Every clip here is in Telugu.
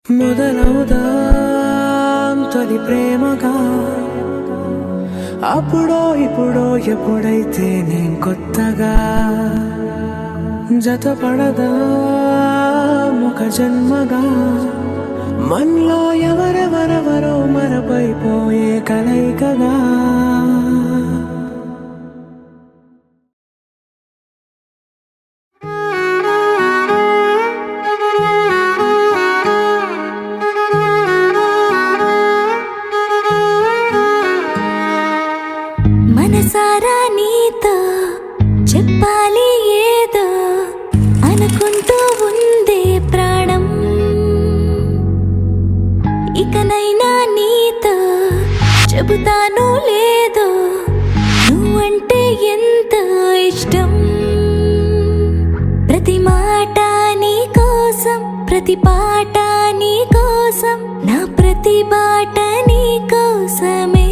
మొదలవుదాం తొలి ప్రేమగా అప్పుడో ఇప్పుడో ఎప్పుడైతే నేను కొత్తగా జతపడదా ముఖ జన్మగా మనలో ఎవరెవరెవరో మరపైపోయే కలయికగా మనసారా నీతో చెప్పాలి ఏదో అనుకుంటూ ఉందే ప్రాణం. ఇకనైనా నీతో చెబుతాను లేదో నువ్వంటే ఎంత ఇష్టం. ప్రతి మాట నీ కోసం, ప్రతి పాట నీ కోసం, నా ప్రతి బాట నీ కోసమే.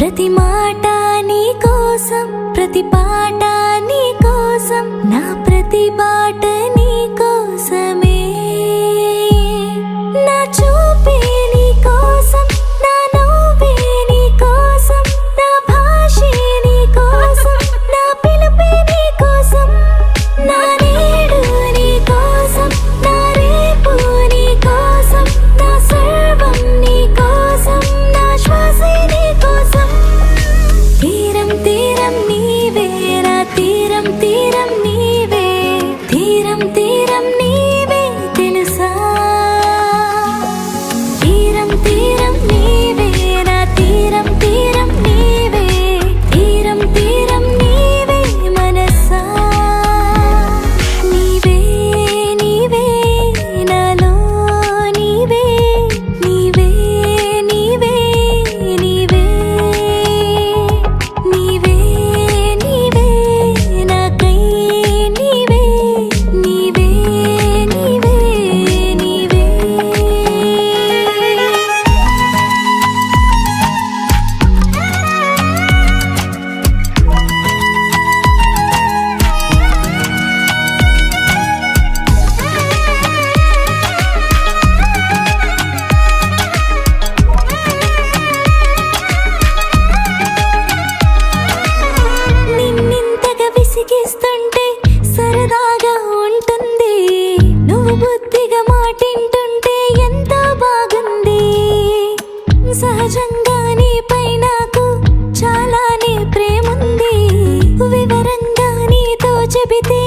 ప్రతి మాట నీ కోసం, ప్రతి పాట నీ కోసం, నా ప్రతి బాట నీ కోసమే. నా చూపే నీ కోసం, నా నవ్వే నీ కోసం, నా భాషే నీ కోసం, నా పిలుపే నీ కోసం, నా నేడు నీ కోసం, నా రేపు నీ కోసం, నా సర్వం నీ కోసం, నా శ్వాసే నీ కోసం. తీరం తీరం నీవే, నా తీరం తీరం నీవే, తీరం తీరం నీవే తెలుసా. తీరం తీరం నీవే, నా తీరం తీరం నీవే, తీరం తీరం నీవే మనసా. నీవే నీవే నాలో నీవే, నీవే నీవే నీవే, నీవే నీవే నాకై నీవే, నీవే నీవే నీవే. నిన్నింతగా విసిగిస్తుంటే సరదాగా ఉంటుంది, నువ్వు బుద్ధిగా మాటింటుంటే ఎంతో బాగుంది. సహజంగా నీపై నాకు చాలానే ప్రేముంది, వివరంగా నీతో చెబితే